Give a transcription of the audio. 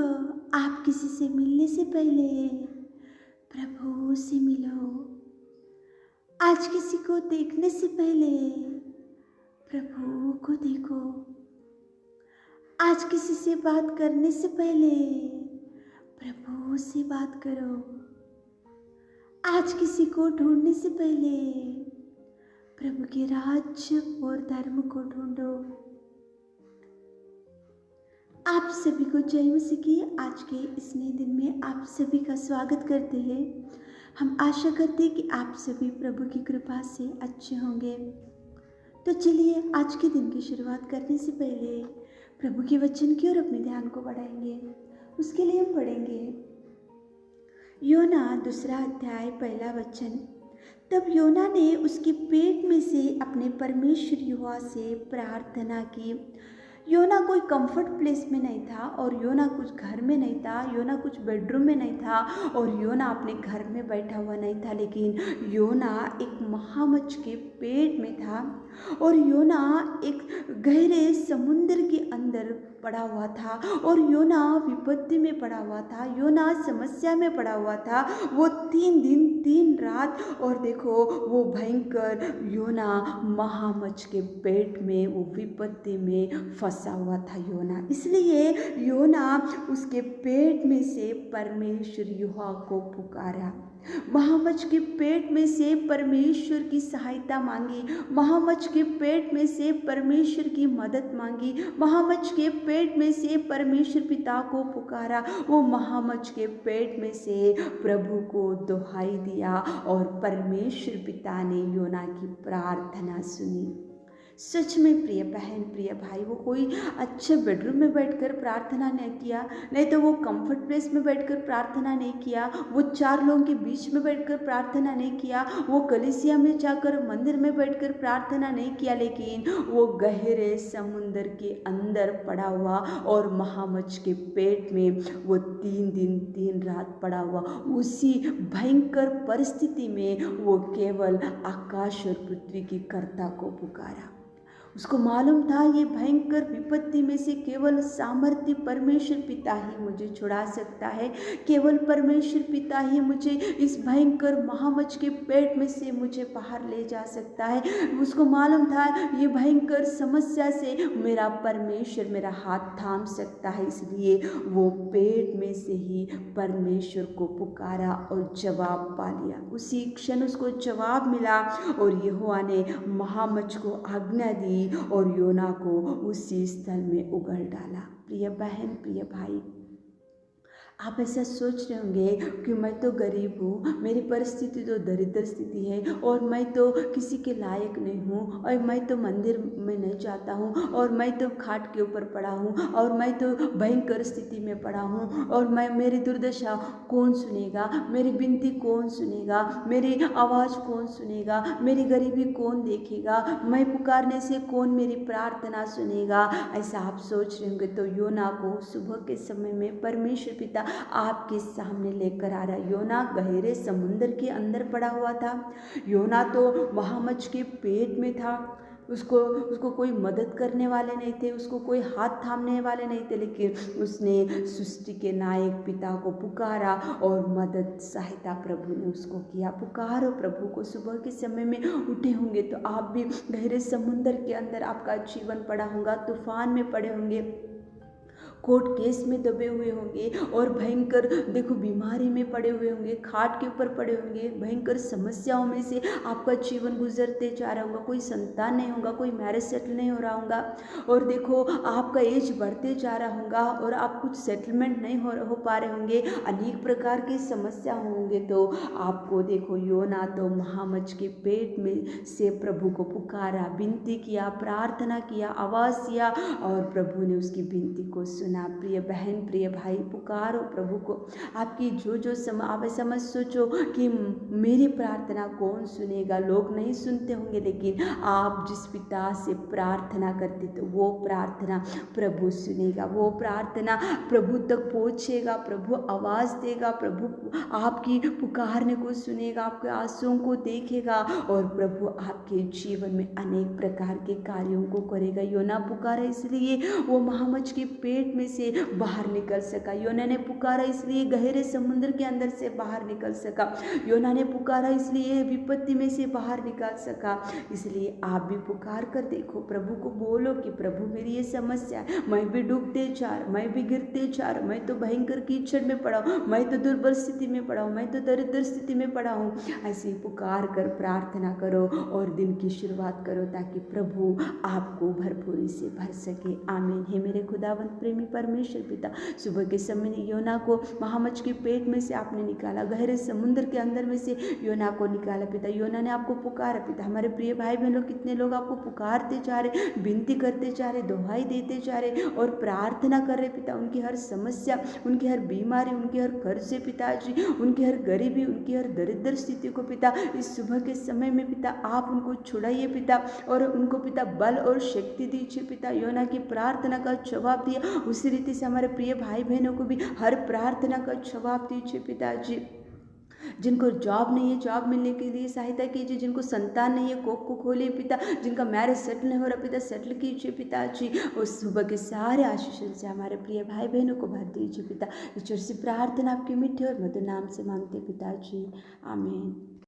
आप किसी से मिलने से पहले प्रभु से मिलो। आज किसी को देखने से पहले प्रभु को देखो। आज किसी से बात करने से पहले प्रभु से बात करो। आज किसी को ढूंढने से पहले प्रभु के राज्य और धर्म को ढूंढो। आप सभी को जय मसीह की आज के इस नए दिन में आप सभी का स्वागत करते हैं। हम आशा करते हैं कि आप सभी प्रभु की कृपा से अच्छे होंगे। तो चलिए आज के दिन की शुरुआत करने से पहले प्रभु के वचन की ओर अपने ध्यान को बढ़ाएंगे। उसके लिए हम पढ़ेंगे योना 2 अध्याय 1 वचन। तब योना ने उसके पेट में से अपने परमेश्वर यहोवा से प्रार्थना की। योना कोई कंफर्ट प्लेस में नहीं था और योना कुछ घर में नहीं था, योना कुछ बेडरूम में नहीं था और योना अपने घर में बैठा हुआ नहीं था, लेकिन योना एक महामच्छ के पेट में था और योना एक गहरे समुद्र के अंदर पड़ा हुआ था और योना विपत्ति में पड़ा हुआ था, योना समस्या में पड़ा हुआ था। वो 3 दिन 3 रात और देखो वो भयंकर योना महामच्छ के पेट में वो विपत्ति में फंसा हुआ था योना। इसलिए योना उसके पेट में से परमेश्वर यहोवा को पुकारा, महामच्छ के पेट में से परमेश्वर की सहायता मांगी, महामच्छ के पेट में से परमेश्वर की मदद मांगी, महामच्छ के पेट में से परमेश्वर पिता को पुकारा। वो महामच्छ के पेट में से प्रभु को दुहाई दिया और परमेश्वर पिता ने योना की प्रार्थना सुनी। सच में प्रिय बहन प्रिय भाई, वो कोई अच्छे बेडरूम में बैठकर प्रार्थना नहीं किया, नहीं तो वो कंफर्ट प्लेस में बैठकर प्रार्थना नहीं किया, वो 4 लोगों के बीच में बैठकर प्रार्थना नहीं किया, वो कलीसिया में जाकर मंदिर में बैठकर प्रार्थना नहीं किया, लेकिन वो गहरे समुद्र के अंदर पड़ा हुआ और महामच्छ के पेट में वो 3 दिन 3 रात पड़ा हुआ। उसी भयंकर परिस्थिति में वो केवल आकाश और पृथ्वी की कर्ता को पुकारा। उसको मालूम था ये भयंकर विपत्ति में से केवल सामर्थ्य परमेश्वर पिता ही मुझे छुड़ा सकता है, केवल परमेश्वर पिता ही मुझे इस भयंकर महामच्छ के पेट में से मुझे बाहर ले जा सकता है। उसको मालूम था ये भयंकर समस्या से मेरा परमेश्वर मेरा हाथ थाम सकता है, इसलिए वो पेट में से ही परमेश्वर को पुकारा और जवाब पा लिया। उसी क्षण उसको जवाब मिला और यहोवा ने महामच्छ को आज्ञा दी और योना को उसी स्थल में उगल डाला। प्रिय बहन प्रिय भाई, आप ऐसा सोच रहे होंगे कि मैं तो गरीब हूँ, मेरी परिस्थिति तो दरिद्र स्थिति है और मैं तो किसी के लायक नहीं हूँ और मैं तो मंदिर में नहीं जाता हूँ और मैं तो खाट के ऊपर पड़ा हूँ और मैं तो भयंकर स्थिति में पड़ा हूँ और मैं मेरी दुर्दशा कौन सुनेगा, मेरी विनती कौन सुनेगा, मेरी आवाज़ कौन सुनेगा, मेरी गरीबी कौन देखेगा, मैं पुकारने से कौन मेरी प्रार्थना सुनेगा। ऐसा आप सोच रहे होंगे तो योना को सुबह के समय में परमेश्वर पिता आपके सामने लेकर आ रहा। योना गहरे समुद्र के अंदर पड़ा हुआ था, योना तो महामच्छ के पेट में था, उसको कोई मदद करने वाले नहीं थे, उसको कोई हाथ थामने वाले नहीं थे, लेकिन उसने सृष्टि के नायक पिता को पुकारा और मदद सहायता प्रभु ने उसको किया। पुकारो प्रभु को। सुबह के समय में उठे होंगे तो आप भी गहरे समुद्र के अंदर आपका जीवन पड़ा होगा, तूफान में पड़े होंगे, कोर्ट केस में दबे हुए होंगे और भयंकर देखो बीमारी में पड़े हुए होंगे, खाट के ऊपर पड़े होंगे, भयंकर समस्याओं में से आपका जीवन गुजरते जा रहा होगा, कोई संतान नहीं होगा, कोई मैरिज सेटल नहीं हो रहा होगा और देखो आपका एज बढ़ते जा रहा होगा और आप कुछ सेटलमेंट नहीं हो पा रहे होंगे, अनेक प्रकार की समस्या होंगे। तो आपको देखो योना तो महामच्छ के पेट में से प्रभु को पुकारा, विनती किया, प्रार्थना किया, आवाज़ दिया और प्रभु ने उसकी विनती को सुना। प्रिय बहन प्रिय भाई, पुकारो प्रभु को। आपकी जो आप ऐसा मत सोचो कि मेरी प्रार्थना कौन सुनेगा, लोग नहीं सुनते होंगे, लेकिन आप जिस पिता से प्रार्थना करते तो वो प्रार्थना प्रभु सुनेगा, वो प्रार्थना प्रभु तक पहुँचेगा, प्रभु आवाज़ देगा, प्रभु आपकी पुकारने को सुनेगा, आपके आंसुओं को देखेगा और प्रभु आपके जीवन में अनेक प्रकार के कार्यों को करेगा। योना पुकारा इसलिए वो महामच्छ के पेट में से बाहर निकल सका। योना ने पुकारा इसलिए गहरे समुद्र के अंदर से बाहर निकल सका। योना ने पुकारा इसलिए विपत्ति में से बाहर निकाल सका। इसलिए आप भी पुकार कर देखो, प्रभु को बोलो कि प्रभु मेरी ये समस्या है, मैं भी डूबते जा रहा, मैं भी गिरते जा रहा, मैं तो भयंकर कीचड़ में पड़ा हूँ, मैं तो दुर्बल स्थिति में पड़ा हूँ, मैं तो दरिद्र स्थिति में पड़ा हूँ। ऐसे पुकार कर प्रार्थना करो और दिन की शुरुआत करो ताकि प्रभु आपको भरपूरी से भर सके। आमीन। हे मेरे खुदावंत प्रेमी परमेश्वर पिता, सुबह के समय योना को महामच्छ के पेट में से आपने निकाला, गहरे समुद्र के अंदर में से योना को निकाला पिता। योना ने आपको पुकारा पिता। हमारे प्रिय भाई बहनों, कितने लोग आपको पुकारते जा रहे, विनती करते जा रहे, दुहाई देते जा रहे और प्रार्थना कर रहे पिता। उनकी हर समस्या, उनकी हर बीमारी, उनके हर कर्जे पिताजी, उनकी हर गरीबी, उनकी हर दरिद्र स्थिति को पिता इस सुबह के समय में पिता आप उनको छुड़ाइए पिता और उनको पिता बल और शक्ति दीजिए पिता। योना की प्रार्थना का जवाब दिया, उसी रीति से हमारे प्रिय भाई बहनों को भी हर प्रार्थना का जवाब दीजिए पिताजी। जिनको जॉब नहीं है, जॉब मिलने के लिए सहायता कीजिए। जिनको संतान नहीं है, कोख को खोलिए पिता। जिनका मैरिज सेटल नहीं हो रहा पिता, सेटल कीजिए पिताजी। उस सुबह के सारे आशीषों से हमारे प्रिय भाई बहनों को भर दीजिए पिता। ईश्वर से प्रार्थना आपकी मीठी और मधुर नाम से मांगते पिताजी, आमीन।